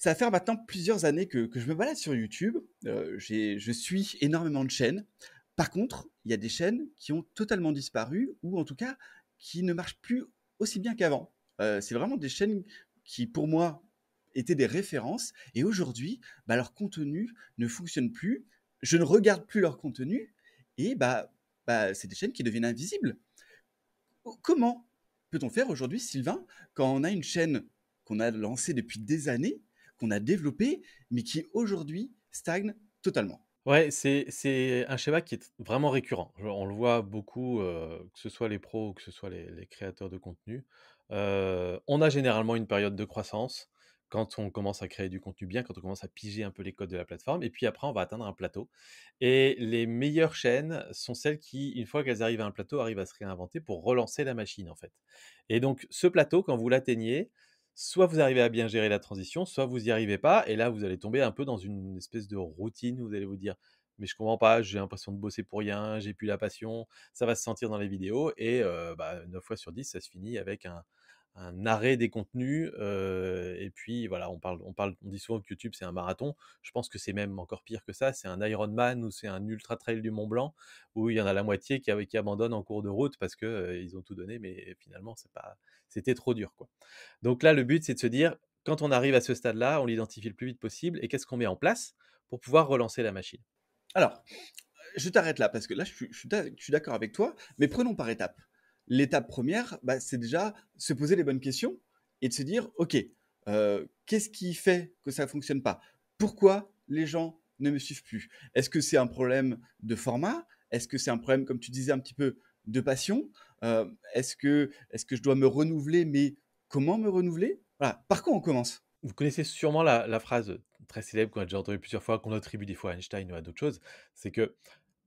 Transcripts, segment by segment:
Ça va faire maintenant plusieurs années que je me balade sur YouTube. Je suis énormément de chaînes. Par contre, il y a des chaînes qui ont totalement disparu ou en tout cas qui ne marchent plus aussi bien qu'avant. C'est vraiment des chaînes qui, pour moi, étaient des références et aujourd'hui, bah, leur contenu ne fonctionne plus. Je ne regarde plus leur contenu et c'est des chaînes qui deviennent invisibles. Comment peut-on faire aujourd'hui, Sylvain, quand on a une chaîne qu'on a lancée depuis des années, qu'on a développée, mais qui aujourd'hui stagne totalement? Ouais, c'est un schéma qui est vraiment récurrent. On le voit beaucoup, que ce soit les pros ou que ce soit les créateurs de contenu. On a généralement une période de croissance quand on commence à créer du contenu bien, quand on commence à piger un peu les codes de la plateforme et puis après on va atteindre un plateau et les meilleures chaînes sont celles qui, une fois qu'elles arrivent à un plateau, arrivent à se réinventer pour relancer la machine, en fait. Et donc ce plateau, quand vous l'atteignez, soit vous arrivez à bien gérer la transition, soit vous y arrivez pas et là, vous allez tomber un peu dans une espèce de routine où vous allez vous dire: «Mais je comprends pas, j'ai l'impression de bosser pour rien, j'ai plus la passion». Ça va se sentir dans les vidéos et 9 fois sur 10, ça se finit avec un arrêt des contenus, et puis voilà, on dit souvent que YouTube, c'est un marathon. Je pense que c'est même encore pire que ça, c'est un Ironman ou c'est un ultra trail du Mont Blanc où il y en a la moitié qui abandonnent en cours de route parce que, ils ont tout donné mais finalement c'était trop dur, quoi. Donc là, le but, c'est de se dire, quand on arrive à ce stade-là, on l'identifie le plus vite possible et qu'est-ce qu'on met en place pour pouvoir relancer la machine? Alors, je t'arrête là parce que là, je suis d'accord avec toi, mais prenons par étapes. L'étape première, bah, c'est déjà se poser les bonnes questions et de se dire, OK, qu'est-ce qui fait que ça ne fonctionne pas? Pourquoi les gens ne me suivent plus? Est-ce que c'est un problème de format? Est-ce que c'est un problème, comme tu disais, un petit peu de passion? Est-ce que je dois me renouveler, mais comment me renouveler? Voilà. Par quoi on commence? Vous connaissez sûrement la phrase très célèbre qu'on a déjà entendue plusieurs fois, qu'on attribue des fois à Einstein ou à d'autres choses, c'est que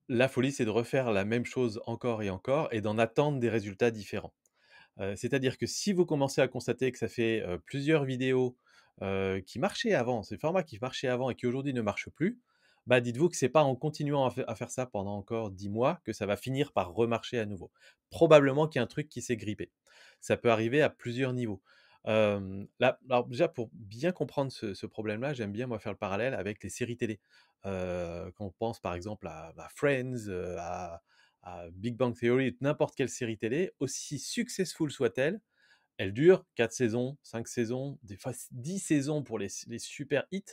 la folie, c'est de refaire la même chose encore et encore et d'en attendre des résultats différents. C'est-à-dire que si vous commencez à constater que ça fait, plusieurs vidéos, qui marchaient avant, ces formats qui marchaient avant et qui aujourd'hui ne marchent plus, bah, dites-vous que c'est pas en continuant à faire ça pendant encore 10 mois que ça va finir par remarcher à nouveau. Probablement qu'il y a un truc qui s'est grippé. Ça peut arriver à plusieurs niveaux. Là, alors déjà pour bien comprendre ce problème-là, j'aime bien moi faire le parallèle avec les séries télé. Quand on pense par exemple à Friends, à Big Bang Theory, n'importe quelle série télé, aussi successful soit-elle, elle dure 4 saisons, 5 saisons, des fois 10 saisons pour les super hits,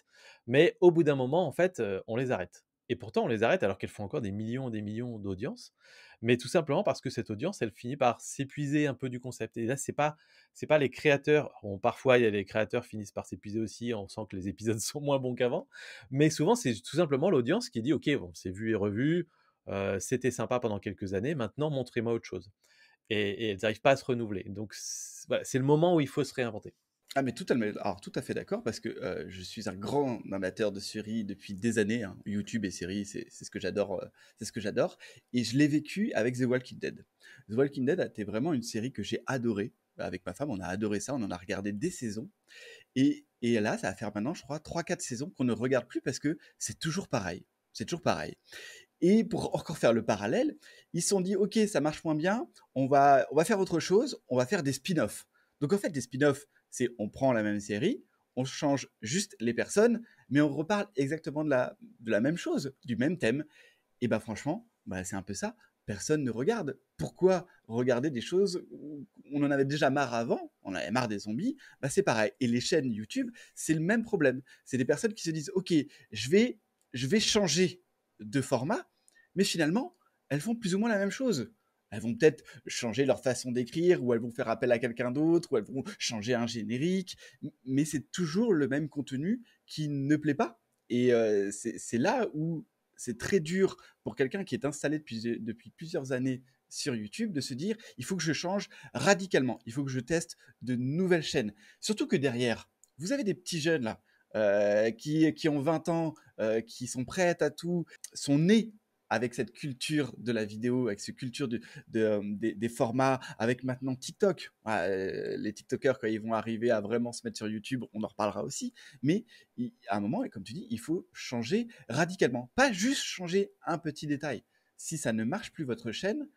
mais au bout d'un moment, en fait, on les arrête. Et pourtant, on les arrête alors qu'elles font encore des millions d'audience, mais tout simplement parce que cette audience, elle finit par s'épuiser un peu du concept. Et là, c'est pas les créateurs. Bon, parfois, il y a les créateurs finissent par s'épuiser aussi, on sent que les épisodes sont moins bons qu'avant, mais souvent, c'est tout simplement l'audience qui dit: «OK, bon, c'est vu et revu, c'était sympa pendant quelques années, maintenant montrez-moi autre chose». Et elles n'arrivent pas à se renouveler. Donc voilà, c'est le moment où il faut se réinventer. Ah mais totalement, alors tout à fait d'accord parce que, je suis un grand amateur de séries depuis des années, hein. YouTube et séries, c'est ce que j'adore, c'est ce que j'adore et je l'ai vécu avec The Walking Dead. The Walking Dead a été vraiment une série que j'ai adorée. Avec ma femme, on a adoré ça, on en a regardé des saisons et là, ça va faire maintenant, je crois, 3 4 saisons qu'on ne regarde plus parce que c'est toujours pareil. C'est toujours pareil et pour encore faire le parallèle, ils se sont dit: «OK, ça marche moins bien, on va faire autre chose, on va faire des spin-offs». Donc en fait, des spin-offs, c'est on prend la même série, on change juste les personnes, mais on reparle exactement de la même chose, du même thème et bah, franchement, bah, c'est un peu ça. Personne ne regarde. Pourquoi regarder des choses où on en avait déjà marre avant, on avait marre des zombies, bah, c'est pareil et les chaînes YouTube, c'est le même problème. C'est des personnes qui se disent: «OK, je vais changer de format», mais finalement, elles font plus ou moins la même chose. Elles vont peut-être changer leur façon d'écrire ou elles vont faire appel à quelqu'un d'autre ou elles vont changer un générique, mais c'est toujours le même contenu qui ne plaît pas et c'est là où c'est très dur pour quelqu'un qui est installé depuis plusieurs années sur YouTube de se dire il faut que je change radicalement, il faut que je teste de nouvelles chaînes. Surtout que derrière, vous avez des petits jeunes là qui ont 20 ans, qui sont prêts à tout, sont nés avec cette culture de la vidéo, avec cette culture des formats, avec maintenant TikTok. Ah, les TikTokers, quand ils vont arriver à vraiment se mettre sur YouTube, on en reparlera aussi. Mais à un moment, et comme tu dis, il faut changer radicalement. Pas juste changer un petit détail. Si ça ne marche plus votre chaîne,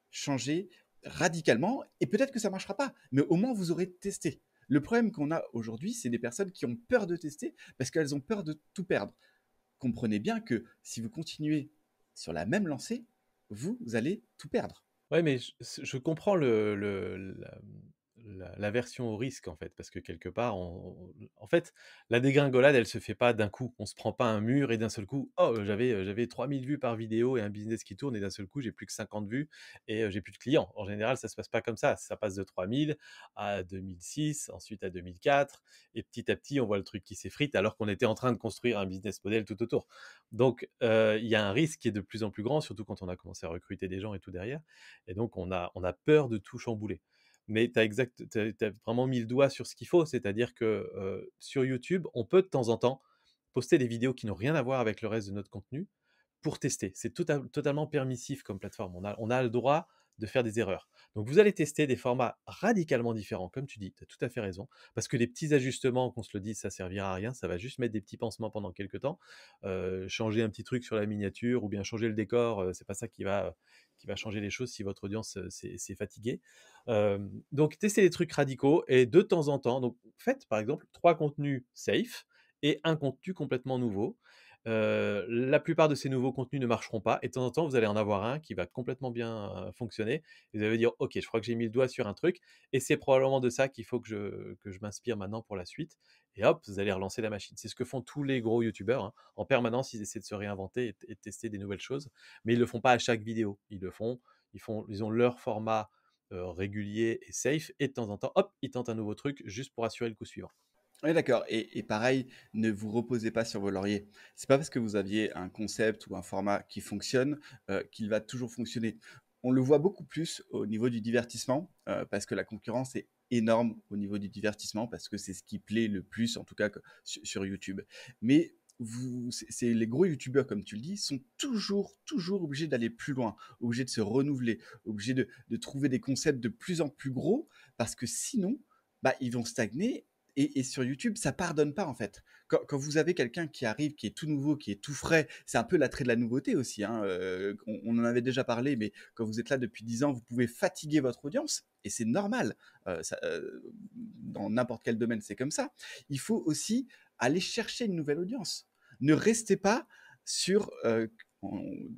changez radicalement et peut-être que ça ne marchera pas. Mais au moins, vous aurez testé. Le problème qu'on a aujourd'hui, c'est des personnes qui ont peur de tester parce qu'elles ont peur de tout perdre. Comprenez bien que si vous continuez sur la même lancée, vous allez tout perdre. Ouais, mais je comprends l'aversion au risque, en fait, parce que quelque part, en fait, la dégringolade, elle se fait pas d'un coup. On se prend pas un mur et d'un seul coup, oh, j'avais 3000 vues par vidéo et un business qui tourne et d'un seul coup, j'ai plus que 50 vues et j'ai plus de clients. En général, ça se passe pas comme ça. Ça passe de 3000 à 2006, ensuite à 2004 et petit à petit, on voit le truc qui s'effrite alors qu'on était en train de construire un business model tout autour. Donc, il y a un risque qui est de plus en plus grand, surtout quand on a commencé à recruter des gens et tout derrière. Et donc, on a peur de tout chambouler. Mais tu as vraiment mis le doigt sur ce qu'il faut, c'est-à-dire que sur YouTube, on peut de temps en temps poster des vidéos qui n'ont rien à voir avec le reste de notre contenu pour tester. C'est totalement permissif comme plateforme. On a le droit de faire des erreurs. Donc vous allez tester des formats radicalement différents, comme tu dis, tu as tout à fait raison, parce que les petits ajustements, qu'on se le dise, ça servira à rien, ça va juste mettre des petits pansements pendant quelques temps, changer un petit truc sur la miniature ou bien changer le décor, c'est pas ça qui va changer les choses si votre audience s'est fatiguée. Donc testez des trucs radicaux et de temps en temps, donc faites par exemple 3 contenus safe et un contenu complètement nouveau. La plupart de ces nouveaux contenus ne marcheront pas et de temps en temps, vous allez en avoir un qui va complètement bien fonctionner et vous allez dire: «OK, je crois que j'ai mis le doigt sur un truc et c'est probablement de ça qu'il faut que je m'inspire maintenant pour la suite» et hop, vous allez relancer la machine. C'est ce que font tous les gros youtubeurs, hein. En permanence, ils essaient de se réinventer et de tester des nouvelles choses, mais ils le font pas à chaque vidéo. Ils ont leur format, régulier et safe et de temps en temps, hop, ils tentent un nouveau truc juste pour assurer le coup suivant. Oui, d'accord. Et pareil, ne vous reposez pas sur vos lauriers. C'est pas parce que vous aviez un concept ou un format qui fonctionne qu'il va toujours fonctionner. On le voit beaucoup plus au niveau du divertissement parce que la concurrence est énorme au niveau du divertissement parce que c'est ce qui plaît le plus, en tout cas sur YouTube. Mais les gros YouTubeurs, comme tu le dis, sont toujours obligés d'aller plus loin, obligés de se renouveler, obligés de trouver des concepts de plus en plus gros parce que sinon, bah, ils vont stagner et sur YouTube, ça pardonne pas en fait. Quand vous avez quelqu'un qui arrive, qui est tout nouveau, qui est tout frais, c'est un peu l'attrait de la nouveauté aussi, hein. On en avait déjà parlé, mais quand vous êtes là depuis 10 ans, vous pouvez fatiguer votre audience et c'est normal. Dans n'importe quel domaine, c'est comme ça. Il faut aussi aller chercher une nouvelle audience. Ne restez pas sur,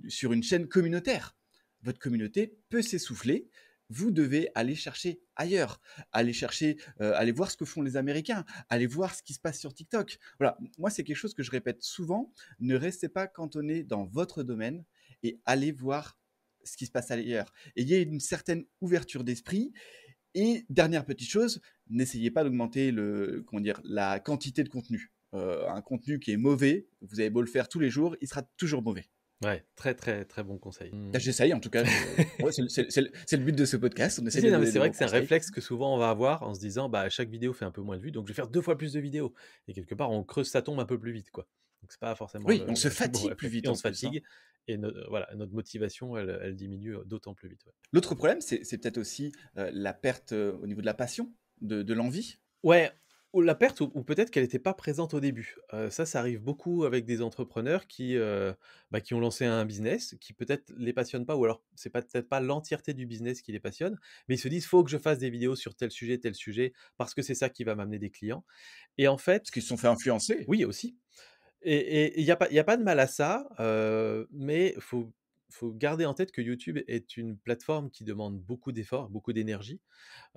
sur une chaîne communautaire. Votre communauté peut s'essouffler. Vous devez aller chercher ailleurs, aller chercher, aller voir ce que font les Américains, aller voir ce qui se passe sur TikTok. Voilà, moi c'est quelque chose que je répète souvent. Ne restez pas cantonné dans votre domaine et allez voir ce qui se passe ailleurs. Et il y a une certaine ouverture d'esprit. Et dernière petite chose, n'essayez pas d'augmenter comment dire, la quantité de contenu. Un contenu qui est mauvais, vous avez beau le faire tous les jours, il sera toujours mauvais. Ouais, très, très, très bon conseil. Bah, j'essaye en tout cas. Ouais, c'est le but de ce podcast. On Si, essaie si, de non, mais donner c'est des vrai bons que c'est un conseils. réflexe que souvent on va avoir en se disant, bah, chaque vidéo fait un peu moins de vues, donc je vais faire 2 fois plus de vidéos. Et quelque part, on creuse sa tombe un peu plus vite, quoi. Donc c'est pas forcément Oui, on le, se le bon fatigue plus réflexe. vite Et on en se plus, hein. fatigue, et voilà, notre motivation, elle diminue d'autant plus vite. Ouais. L'autre problème, c'est peut-être aussi la perte au niveau de la passion, de l'envie. Ouais, ou la perte ou peut-être qu'elle était pas présente au début. Ça arrive beaucoup avec des entrepreneurs qui ont lancé un business, qui peut-être les passionne pas ou alors c'est peut-être pas l'entièreté du business qui les passionne, mais ils se disent: «Faut que je fasse des vidéos sur tel sujet, parce que c'est ça qui va m'amener des clients» et en Parce fait qu'ils se sont fait influencer. oui aussi et il y a pas de mal à ça, mais faut garder en tête que YouTube est une plateforme qui demande beaucoup d'efforts, beaucoup d'énergie.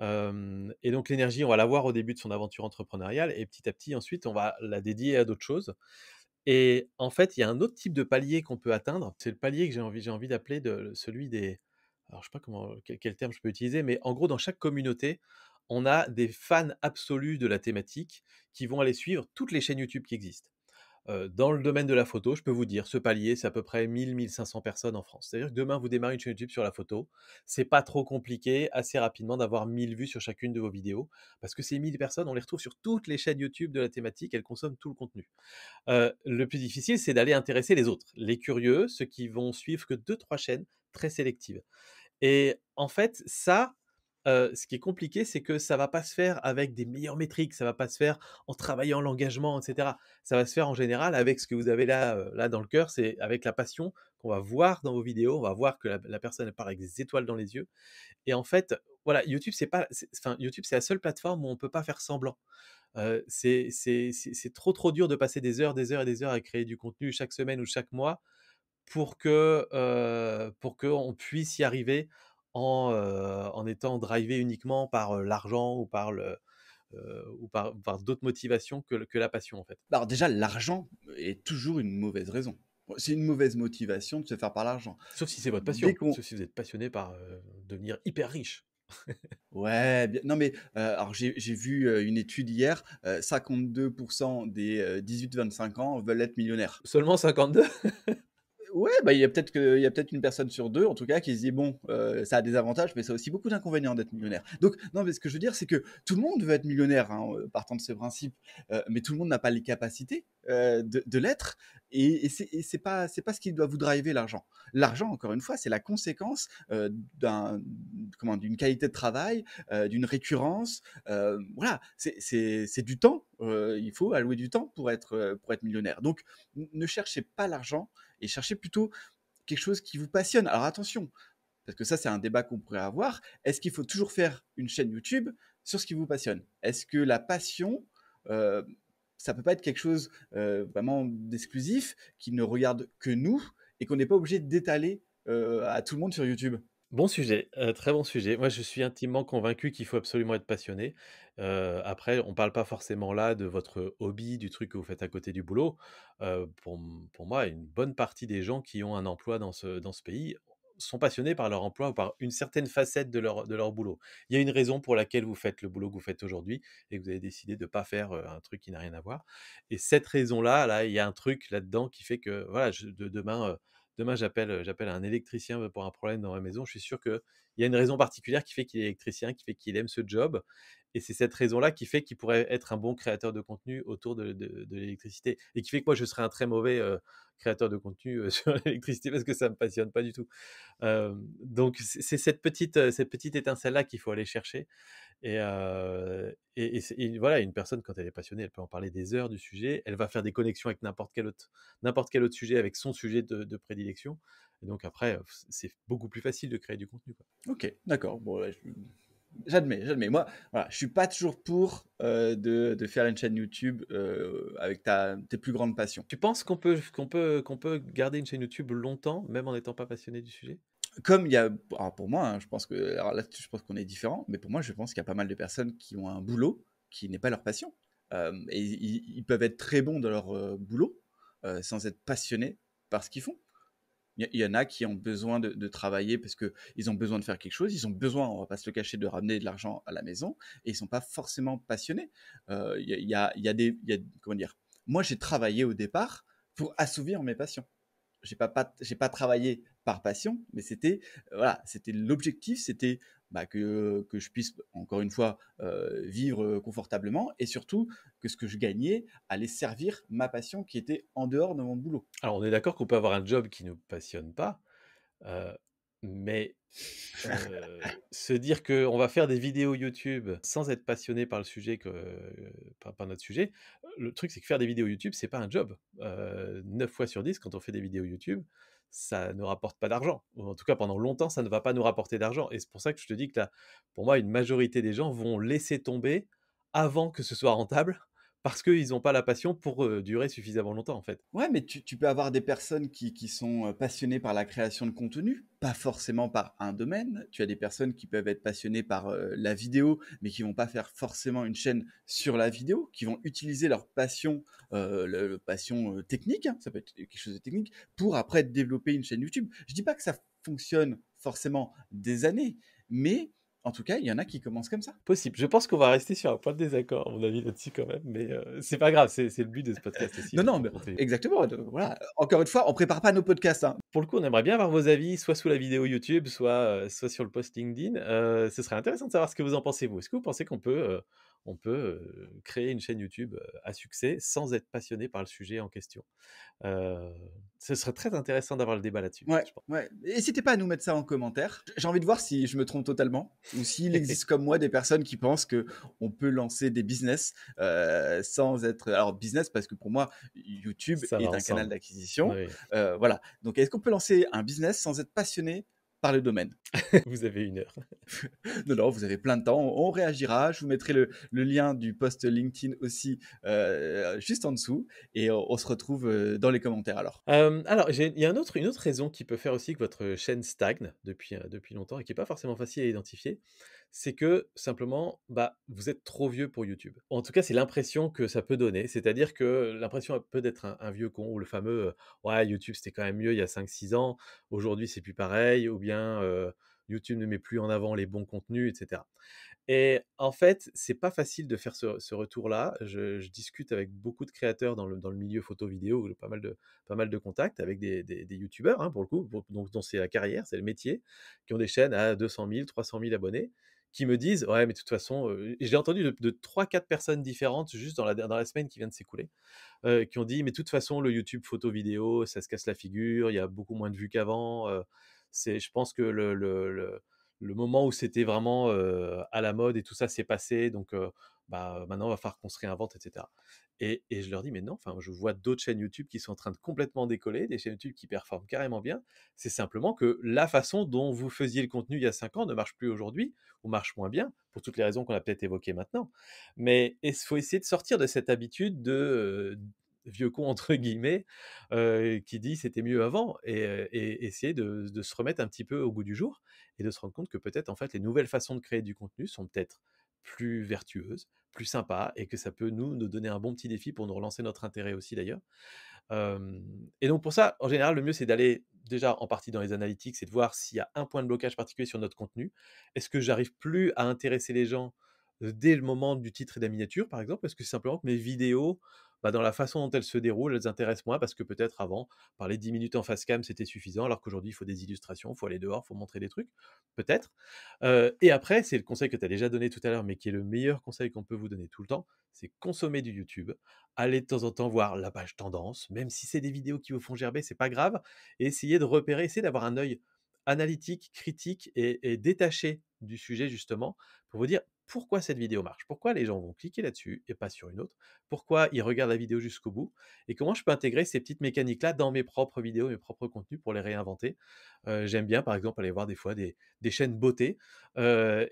Et donc l'énergie, on va l'avoir au début de son aventure entrepreneuriale et petit à petit ensuite, on va la dédier à d'autres choses et en fait, il y a un autre type de palier qu'on peut atteindre. C'est le palier que j'ai envie d'appeler celui des alors je sais pas quel terme je peux utiliser, mais en gros, dans chaque communauté, on a des fans absolus de la thématique qui vont aller suivre toutes les chaînes YouTube qui existent. Dans le domaine de la photo, je peux vous dire, ce palier, c'est à peu près 1 000-1 500 personnes en France. C'est-à-dire que demain, vous démarrez une chaîne YouTube sur la photo, c'est pas trop compliqué, assez rapidement, d'avoir 1 000 vues sur chacune de vos vidéos, parce que ces 1 000 personnes, on les retrouve sur toutes les chaînes YouTube de la thématique, elles consomment tout le contenu. Le plus difficile, c'est d'aller intéresser les autres, les curieux, ceux qui vont suivre que 2-3 chaînes très sélectives. Et en fait, ça, ce qui est compliqué, c'est que ça va pas se faire avec des meilleures métriques, ça va pas se faire en travaillant l'engagement et cetera. Ça va se faire en général avec ce que vous avez là dans le cœur, c'est avec la passion qu'on va voir dans vos vidéos. On va voir que la personne, elle part avec des étoiles dans les yeux et en fait, voilà, YouTube, c'est pas c'est enfin, YouTube, c'est la seule plateforme où on peut pas faire semblant. C'est trop dur de passer des heures et des heures à créer du contenu chaque semaine ou chaque mois pour qu'on puisse y arriver en étant drivé uniquement par, l'argent ou par par d'autres motivations que la passion, en fait. Alors déjà, l'argent est toujours une mauvaise raison. C'est une mauvaise motivation de se faire par l'argent. Sauf si c'est votre Dès passion, qu'on sauf si vous êtes passionné par, devenir hyper riche. Ouais, bien non mais, alors j'ai vu, une étude hier, 52 des, 18-25 ans veulent être millionnaires. Seulement 52? Ouais, bah, il y a peut-être une personne sur 2 en tout cas qui se dit: «Bon, ça a des avantages, mais ça a aussi beaucoup d'inconvénients d'être millionnaire». Donc non, mais ce que je veux dire, c'est que tout le monde veut être millionnaire, hein, partant de ce principe, mais tout le monde n'a pas les capacités, de l'être et c'est pas ce qui doit vous driver l'argent. L'argent, encore une fois, c'est la conséquence, d'une qualité de travail, d'une récurrence, voilà, c'est du temps, il faut allouer du temps pour être millionnaire. Donc ne cherchez pas l'argent et cherchez plutôt quelque chose qui vous passionne. Alors attention, parce que ça, c'est un débat qu'on pourrait avoir. Est-ce qu'il faut toujours faire une chaîne YouTube sur ce qui vous passionne? Est-ce que la passion, euh, ça peut pas être quelque chose vraiment d'exclusif qui ne regarde que nous et qu'on n'est pas obligé d'étaler à tout le monde sur YouTube? Bon sujet, très bon sujet. Moi, je suis intimement convaincu qu'il faut absolument être passionné. Après, on parle pas forcément là de votre hobby, du truc que vous faites à côté du boulot. Pour moi, une bonne partie des gens qui ont un emploi dans ce pays sont passionnés par leur emploi ou par une certaine facette de leur boulot. Il y a une raison pour laquelle vous faites le boulot que vous faites aujourd'hui et que vous avez décidé de pas faire, un truc qui n'a rien à voir et cette raison-là, là, il y a un truc là-dedans qui fait que, voilà, demain, j'appelle un électricien pour un problème dans ma maison. Je suis sûr qu'il y a une raison particulière qui fait qu'il est électricien, qui fait qu'il aime ce job. Et c'est cette raison-là qui fait qu'il pourrait être un bon créateur de contenu autour de l'électricité. Et qui fait que moi, je serais un très mauvais créateur de contenu sur l'électricité parce que ça ne me passionne pas du tout. Donc, c'est cette petite étincelle-là qu'il faut aller chercher. Et voilà, une personne, quand elle est passionnée, elle peut en parler des heures du sujet. Elle va faire des connexions avec n'importe quel autre sujet avec son sujet de prédilection. Et donc après, c'est beaucoup plus facile de créer du contenu, quoi. Ok, d'accord. Bon, ouais, j'admets. Moi, voilà, je suis pas toujours pour de faire une chaîne YouTube avec tes plus grandes passions. Tu penses qu'on peut garder une chaîne YouTube longtemps, même en n'étant pas passionné du sujet? Comme il y a, alors pour moi, hein, je pense que, alors là, je pense qu'on est différents, mais pour moi, je pense qu'il y a pas mal de personnes qui ont un boulot qui n'est pas leur passion. Et ils peuvent être très bons dans leur boulot sans être passionnés par ce qu'ils font. Il y en a qui ont besoin de travailler parce qu'ils ont besoin de faire quelque chose, ils ont besoin, on va pas se le cacher, de ramener de l'argent à la maison et ils sont pas forcément passionnés. Comment dire, moi j'ai travaillé au départ pour assouvir mes passions. J'ai pas travaillé par passion, mais voilà, c'était l'objectif, c'était que je puisse encore une fois vivre confortablement et surtout que ce que je gagnais allait servir ma passion qui était en dehors de mon boulot. Alors, on est d'accord qu'on peut avoir un job qui ne nous passionne pas, heu, mais se dire qu'on va faire des vidéos YouTube sans être passionné par le sujet par notre sujet, le truc, c'est que faire des vidéos YouTube, c'est pas un job. 9 fois sur 10, quand on fait des vidéos YouTube, ça ne rapporte pas d'argent. Ou en tout cas, pendant longtemps, ça ne va pas nous rapporter d'argent et c'est pour ça que je te dis que là, pour moi, une majorité des gens vont laisser tomber avant que ce soit rentable, parce qu'ils n'ont pas la passion pour, durer suffisamment longtemps, en fait. Ouais, mais tu peux avoir des personnes qui sont passionnées par la création de contenu, pas forcément par un domaine. Tu as des personnes qui peuvent être passionnées par la vidéo, mais qui vont pas faire forcément une chaîne sur la vidéo, qui vont utiliser leur passion, passion technique, hein, ça peut être quelque chose de technique, pour après développer une chaîne YouTube. Je dis pas que ça fonctionne forcément des années, mais en tout cas, il y en a qui commencent comme ça. Possible. Je pense qu'on va rester sur un point de désaccord, à mon avis, là-dessus quand même, mais c'est pas grave, c'est le but de ce podcast aussi, Non, de non, mais confronter. exactement. Voilà. Encore une fois, on prépare pas nos podcasts, hein. Pour le coup, on aimerait bien avoir vos avis, soit sous la vidéo YouTube, soit sur le post LinkedIn. Ce serait intéressant de savoir ce que vous en pensez, vous. Est-ce que vous pensez on peut, créer une chaîne YouTube, à succès sans être passionné par le sujet en question? Heu, Ce serait très intéressant d'avoir le débat là-dessus, Ouais, je pense. ouais. N'hésitez pas à nous mettre ça en commentaire. J'ai envie de voir si je me trompe totalement ou s'il existe comme moi des personnes qui pensent que on peut lancer des business sans être. Alors business parce que pour moi YouTube Ça va est un canal ensemble. d'acquisition. Oui. Voilà. Donc est-ce qu'on peut lancer un business sans être passionné par le domaine. Vous avez 1 heure. Non, non, vous avez plein de temps, on réagira. Je vous mettrai le lien du post LinkedIn aussi juste en dessous et on se retrouve dans les commentaires alors. Alors il y a une autre raison qui peut faire aussi que votre chaîne stagne depuis longtemps et qui est pas forcément facile à identifier, c'est que simplement, bah, vous êtes trop vieux pour YouTube. En tout cas, c'est l'impression que ça peut donner, c'est-à-dire que l'impression peut d'être un vieux con ou le fameux, «Ouais, YouTube, c'était quand même mieux il y a 5 6 ans, aujourd'hui c'est plus pareil» ou bien, «YouTube ne met plus en avant les bons contenus» et cetera. Et en fait, c'est pas facile de faire ce retour-là. Je discute avec beaucoup de créateurs dans le milieu photo vidéo, j'ai pas mal de contacts avec des youtubeurs, hein, pour le coup, donc dont c'est la carrière, c'est le métier, qui ont des chaînes à 200 000, 300 000 abonnés, qui me disent: «Ouais, mais de toute façon», et j'ai entendu de 3-4 personnes différentes juste dans la semaine qui vient de s'écouler, qui ont dit: «Mais de toute façon, le YouTube photo vidéo, ça se casse la figure, il y a beaucoup moins de vues qu'avant, je pense que le moment où c'était vraiment, à la mode et tout ça, c'est passé, donc bah, maintenant, il va falloir qu'on se réinvente» et cetera. Et je leur dis: «Mais non, enfin, je vois d'autres chaînes YouTube qui sont en train de complètement décoller, des chaînes YouTube qui performent carrément bien. C'est simplement que la façon dont vous faisiez le contenu il y a 5 ans ne marche plus aujourd'hui ou marche moins bien, pour toutes les raisons qu'on a peut-être évoquées maintenant. Mais il faut essayer de sortir de cette habitude de, vieux con entre guillemets, qui dit: «C'était mieux avant» et essayer de se remettre un petit peu au goût du jour et de se rendre compte que peut-être, en fait, les nouvelles façons de créer du contenu sont peut-être plus vertueuses, plus sympas et que ça peut nous donner un bon petit défi pour nous relancer notre intérêt aussi d'ailleurs. Et donc pour ça, en général, le mieux, c'est d'aller déjà en partie dans les analytics et de voir s'il y a un point de blocage particulier sur notre contenu. Est-ce que j'arrive plus à intéresser les gens, dès le moment du titre et de la miniature, par exemple? Est-ce que c'est simplement que mes vidéos, bah, dans la façon dont elles se déroulent, elles intéressent moins parce que peut-être avant, parler 10 minutes en face cam, c'était suffisant, alors qu'aujourd'hui, il faut des illustrations, il faut aller dehors, il faut montrer des trucs? Peut-être. Et après, c'est le conseil que tu as déjà donné tout à l'heure, mais qui est le meilleur conseil qu'on peut vous donner tout le temps, c'est consommer du YouTube. Allez de temps en temps voir la page tendance, même si c'est des vidéos qui vous font gerber, c'est pas grave, et essayez de repérer, essayez d'avoir un œil analytique, critique et détaché du sujet justement, pour vous dire pourquoi cette vidéo marche, pourquoi les gens vont cliquer là-dessus et pas sur une autre, pourquoi ils regardent la vidéo jusqu'au bout, et comment je peux intégrer ces petites mécaniques-là dans mes propres vidéos, mes propres contenus pour les réinventer. J'aime bien par exemple aller voir des fois des chaînes beauté, et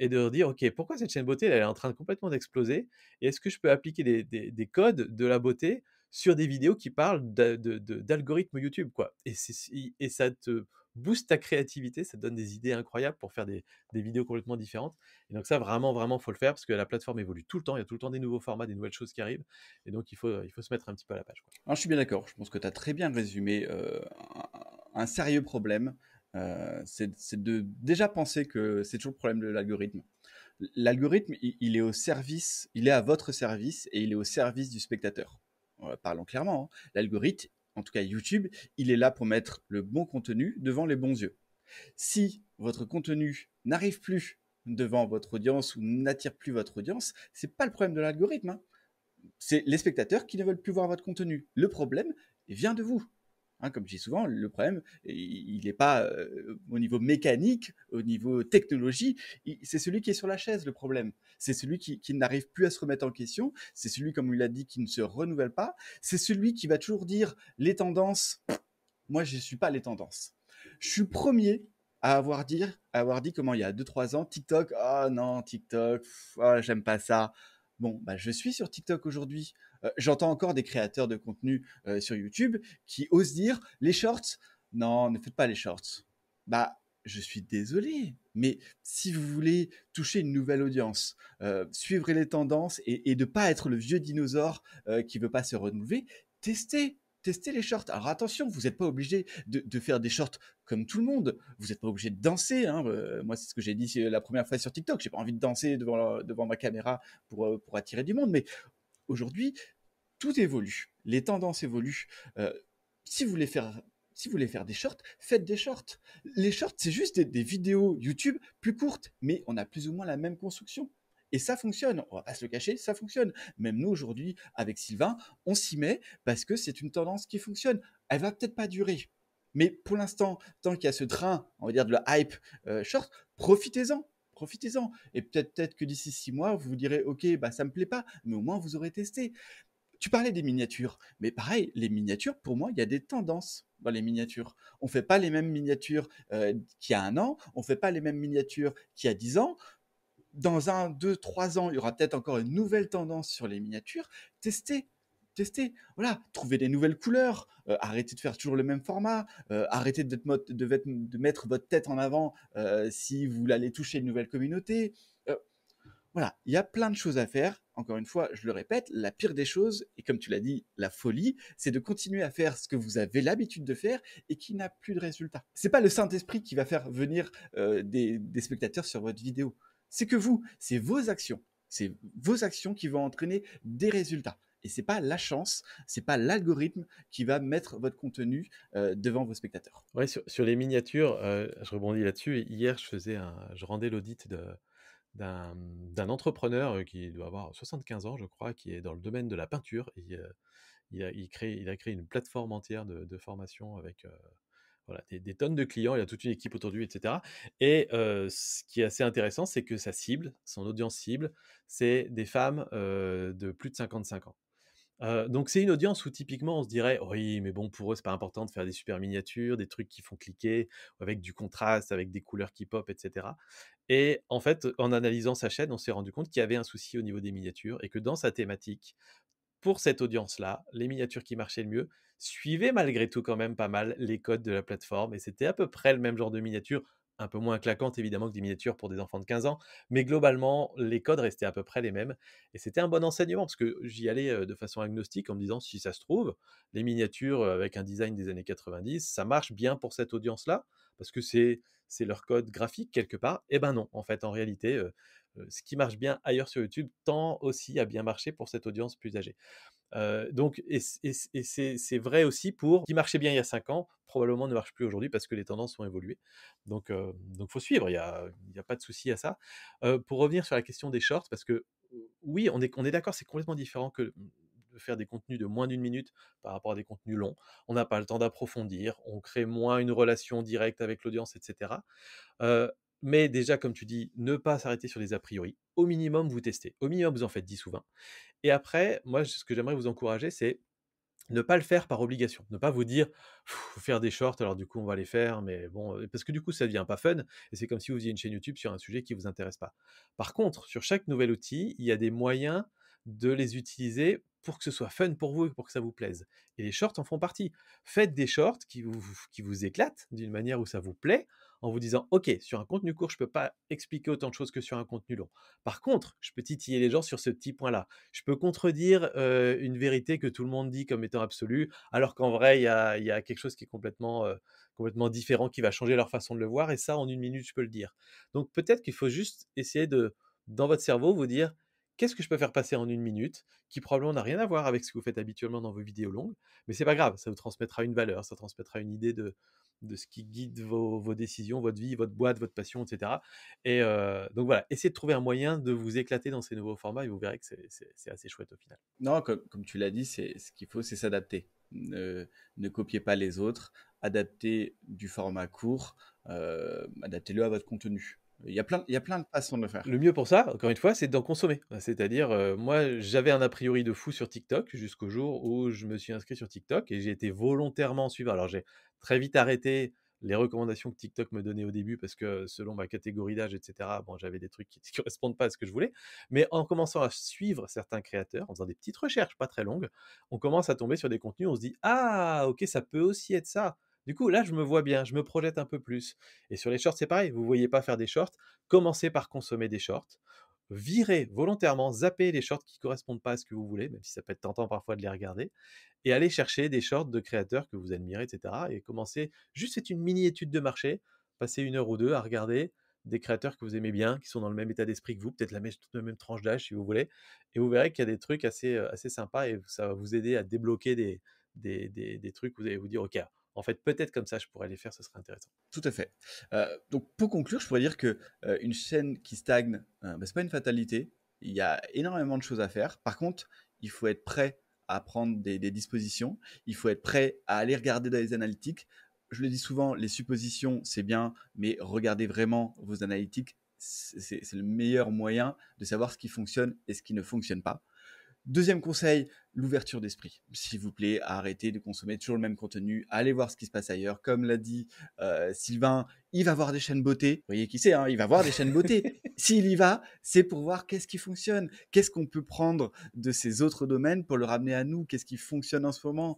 de leur dire: «OK, pourquoi cette chaîne beauté, elle est en train de complètement d'exploser et est-ce que je peux appliquer des codes de la beauté sur des vidéos qui parlent d'algorithmes YouTube, quoi?» Et ça te booste ta créativité, ça te donne des idées incroyables pour faire des vidéos complètement différentes. Et donc ça, vraiment, vraiment, faut le faire parce que la plateforme évolue tout le temps, il y a tout le temps des nouveaux formats, des nouvelles choses qui arrivent, et donc il faut se mettre un petit peu à la page, quoi. Alors, je suis bien d'accord, je pense que tu as très bien résumé un sérieux problème. C'est de déjà penser que c'est toujours le problème de l'algorithme. L'algorithme, il est au service, il est à votre service et il est au service du spectateur. Parlons clairement, hein. L'algorithme, en tout cas YouTube, il est là pour mettre le bon contenu devant les bons yeux. Si votre contenu n'arrive plus devant votre audience ou n'attire plus votre audience, c'est pas le problème de l'algorithme, hein. C'est les spectateurs qui ne veulent plus voir votre contenu. Le problème vient de vous. Hein, comme je dis souvent, le problème, il n'est pas au niveau mécanique, au niveau technologie, c'est celui qui est sur la chaise le problème. C'est celui qui n'arrive plus à se remettre en question, c'est celui, comme il l'a dit, qui ne se renouvelle pas, c'est celui qui va toujours dire les tendances, moi je ne suis pas les tendances. Je suis premier à avoir dit comment il y a 2-3 ans, TikTok, ah oh non, TikTok, oh, j'aime pas ça. Bon, bah, je suis sur TikTok aujourd'hui. J'entends encore des créateurs de contenu sur YouTube qui osent dire les shorts, non, ne faites pas les shorts. Bah, je suis désolé, mais si vous voulez toucher une nouvelle audience, suivre les tendances et de ne pas être le vieux dinosaure qui ne veut pas se renouveler, testez les shorts. Alors attention, vous n'êtes pas obligé de faire des shorts comme tout le monde. Vous n'êtes pas obligé de danser, hein. Moi, c'est ce que j'ai dit la première fois sur TikTok. J'ai pas envie de danser devant ma caméra pour attirer du monde. Mais aujourd'hui, tout évolue. Les tendances évoluent. Euh, si vous voulez faire des shorts, faites des shorts. Les shorts, c'est juste des vidéos YouTube plus courtes, mais on a plus ou moins la même construction. Et ça fonctionne, on va pas se le cacher, ça fonctionne. Même nous aujourd'hui, avec Sylvain, on s'y met parce que c'est une tendance qui fonctionne. Elle va peut-être pas durer, mais pour l'instant, tant qu'il y a ce train, on va dire de la hype short, profitez-en. Profitez-en. Et peut-être que d'ici 6 mois, vous vous direz, ok, bah ça me plaît pas, mais au moins vous aurez testé. Tu parlais des miniatures, mais pareil, les miniatures, pour moi, il y a des tendances dans les miniatures. On fait pas les mêmes miniatures qu'il y a un an, on fait pas les mêmes miniatures qu'il y a 10 ans. Dans 1, 2, 3 ans, il y aura peut-être encore une nouvelle tendance sur les miniatures. Testez, testez. Voilà, trouvez des nouvelles couleurs. Arrêtez de faire toujours le même format. Arrêtez de mettre votre tête en avant si vous allez toucher une nouvelle communauté. Euh, voilà, il y a plein de choses à faire. Encore une fois, je le répète, la pire des choses, et comme tu l'as dit, la folie, c'est de continuer à faire ce que vous avez l'habitude de faire et qui n'a plus de résultat. C'est pas le Saint-Esprit qui va faire venir des spectateurs sur votre vidéo. C'est que vous, c'est vos actions. C'est vos actions qui vont entraîner des résultats. Et c'est pas la chance, c'est pas l'algorithme qui va mettre votre contenu devant vos spectateurs. Ouais, sur les miniatures, je rebondis là-dessus. Hier, je rendais l'audit d'un entrepreneur qui doit avoir 75 ans, je crois, qui est dans le domaine de la peinture. Et, il a créé une plateforme entière de formation avec voilà, des tonnes de clients. Il a toute une équipe autour de lui, etc. Et ce qui est assez intéressant, c'est que sa cible, son audience cible, c'est des femmes de plus de 55 ans. Donc c'est une audience où typiquement on se dirait: «Oui, mais bon, pour eux, c'est pas important de faire des super miniatures, des trucs qui font cliquer, avec du contraste, avec des couleurs qui pop et cetera». Et en fait, en analysant sa chaîne, on s'est rendu compte qu'il y avait un souci au niveau des miniatures et que dans sa thématique, pour cette audience-là, les miniatures qui marchaient le mieux suivaient malgré tout quand même pas mal les codes de la plateforme et c'était à peu près le même genre de miniature, un peu moins claquante évidemment que des miniatures pour des enfants de 15 ans, mais globalement, les codes restaient à peu près les mêmes et c'était un bon enseignement parce que j'y allais de façon agnostique en me disant si ça se trouve, les miniatures avec un design des années 90, ça marche bien pour cette audience-là parce que c'est leur code graphique quelque part. Eh ben non, en fait, en réalité, ce qui marche bien ailleurs sur YouTube tend aussi à bien marcher pour cette audience plus âgée. Donc c'est vrai aussi pour ce qui marchait bien il y a 5 ans, probablement ne marche plus aujourd'hui parce que les tendances ont évolué. Donc faut suivre, il y a pas de souci à ça. Pour revenir sur la question des shorts, parce que, oui, on est d'accord, c'est complètement différent que, de faire des contenus de moins d'une minute par rapport à des contenus longs. On n'a pas le temps d'approfondir, on crée moins une relation directe avec l'audience et cetera. Heu, mais déjà, comme tu dis, ne pas s'arrêter sur les a priori. Au minimum, vous testez. Au minimum, vous en faites 10 ou 20. Et après, moi, ce que j'aimerais vous encourager, c'est ne pas le faire par obligation. Ne pas vous dire: «Faut faire des shorts, alors du coup, on va les faire», mais bon, parce que du coup, ça devient pas fun et c'est comme si vous faisiez une chaîne YouTube sur un sujet qui vous intéresse pas. Par contre, sur chaque nouvel outil, il y a des moyens de les utiliser pour que ce soit fun pour vous et pour que ça vous plaise. Et les shorts en font partie. Faites des shorts qui vous éclatent d'une manière où ça vous plaît, en vous disant: «OK, sur un contenu court, je peux pas expliquer autant de choses que sur un contenu long. Par contre, je peux titiller les gens sur ce petit point-là. Je peux contredire une vérité que tout le monde dit comme étant absolue, alors qu'en vrai, il y a quelque chose qui est complètement différent, qui va changer leur façon de le voir, et ça, en une minute, je peux le dire. Donc peut-être qu'il faut juste essayer de, dans votre cerveau, vous dire: «Qu'est-ce que je peux faire passer en une minute?» qui probablement n'a rien à voir avec ce que vous faites habituellement dans vos vidéos longues, mais c'est pas grave, ça vous transmettra une valeur, ça transmettra une idée de ce qui guide vos décisions, votre vie, votre boîte, votre passion, et cetera. Et donc voilà, essayez de trouver un moyen de vous éclater dans ces nouveaux formats et vous verrez que c'est assez chouette au final. Non, comme tu l'as dit, ce qu'il faut, c'est s'adapter. Ne copiez pas les autres, adaptez du format court, adaptez-le à votre contenu. Il y a plein de façons de le faire. Le mieux pour ça, encore une fois, c'est d'en consommer. C'est-à-dire, moi, j'avais un a priori de fou sur TikTok jusqu'au jour où je me suis inscrit sur TikTok et j'ai été volontairement suivre. Alors j'ai très vite arrêté les recommandations que TikTok me donnait au début parce que selon ma catégorie d'âge et cetera, bon, j'avais des trucs qui ne correspondent pas à ce que je voulais. Mais en commençant à suivre certains créateurs, en faisant des petites recherches pas très longues, on commence à tomber sur des contenus, on se dit: «Ah! OK, ça peut aussi être ça». Du coup, là, je me vois bien, je me projette un peu plus. Et sur les shorts, c'est pareil, vous ne voyez pas faire des shorts, commencez par consommer des shorts, virez volontairement, zappez les shorts qui ne correspondent pas à ce que vous voulez, même si ça peut être tentant parfois de les regarder, et allez chercher des shorts de créateurs que vous admirez, etc. Et commencez, juste c'est une mini-étude de marché, passez 1 heure ou 2 à regarder des créateurs que vous aimez bien, qui sont dans le même état d'esprit que vous, peut-être la même tranche d'âge si vous voulez, et vous verrez qu'il y a des trucs assez sympas et ça va vous aider à débloquer des trucs où vous allez vous dire: «Ok, en fait, peut-être comme ça, je pourrais les faire, ce serait intéressant». Tout à fait. Donc pour conclure, je pourrais dire que une chaîne qui stagne, c'est pas une fatalité. Il y a énormément de choses à faire. Par contre, il faut être prêt à prendre des dispositions. Il faut être prêt à aller regarder dans les analytiques. Je le dis souvent, les suppositions, c'est bien, mais regardez vraiment vos analytiques. C'est le meilleur moyen de savoir ce qui fonctionne et ce qui ne fonctionne pas. Deuxième conseil, l'ouverture d'esprit. S'il vous plaît, arrêtez de consommer toujours le même contenu, allez voir ce qui se passe ailleurs. Comme l'a dit Sylvain, il va voir des chaînes beauté. Vous voyez qui c'est, hein, il va voir des chaînes beauté. S'il y va, c'est pour voir qu'est-ce qui fonctionne, qu'est-ce qu'on peut prendre de ces autres domaines pour le ramener à nous, qu'est-ce qui fonctionne en ce moment.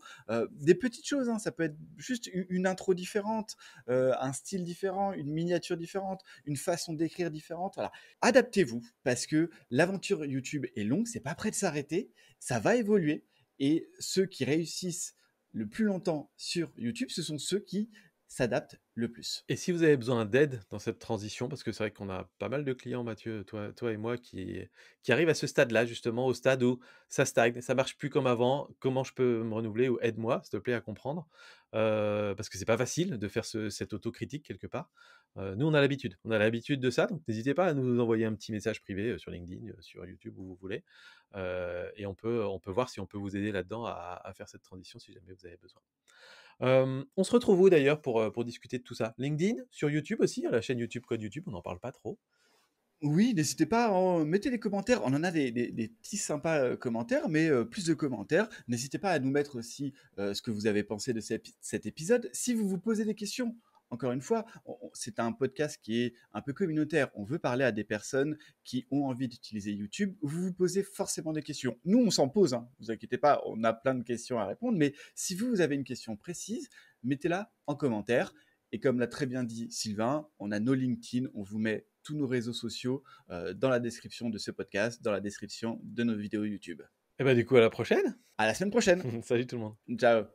Des petites choses, hein, ça peut être juste une intro différente, un style différent, une miniature différente, une façon d'écrire différente. Voilà. Adaptez-vous parce que l'aventure YouTube est longue, c'est pas prêt de s'arrêter, ça va évoluer et ceux qui réussissent le plus longtemps sur YouTube, ce sont ceux qui s'adaptent le plus. Et si vous avez besoin d'aide dans cette transition, parce que c'est vrai qu'on a pas mal de clients, Mathieu, toi et moi, qui arrivent à ce stade-là, justement, au stade où ça stagne, ça marche plus comme avant, comment je peux me renouveler ou aide-moi, s'il te plaît, à comprendre. Parce que c'est pas facile de faire cette autocritique quelque part. Nous, on a l'habitude de ça, donc n'hésitez pas à nous envoyer un petit message privé sur LinkedIn, sur YouTube, où vous voulez. Et on peut voir si on peut vous aider là-dedans à faire cette transition si jamais vous avez besoin. On se retrouve où d'ailleurs pour discuter de tout ça? LinkedIn? Sur YouTube aussi? À la chaîne YouTube Code YouTube, on n'en parle pas trop. Oui, n'hésitez pas, mettez des commentaires. On en a des petits sympas commentaires, mais plus de commentaires. N'hésitez pas à nous mettre aussi ce que vous avez pensé de cet épisode. Si vous vous posez des questions, encore une fois, c'est un podcast qui est un peu communautaire. On veut parler à des personnes qui ont envie d'utiliser YouTube. Vous vous posez forcément des questions. Nous, on s'en pose, hein, vous inquiétez pas, on a plein de questions à répondre. Mais si vous avez une question précise, mettez-la en commentaire. Et comme l'a très bien dit Sylvain, on a nos LinkedIn, on vous met tous nos réseaux sociaux dans la description de ce podcast, dans la description de nos vidéos YouTube. Et bah du coup, à la prochaine! À la semaine prochaine. Salut tout le monde! Ciao.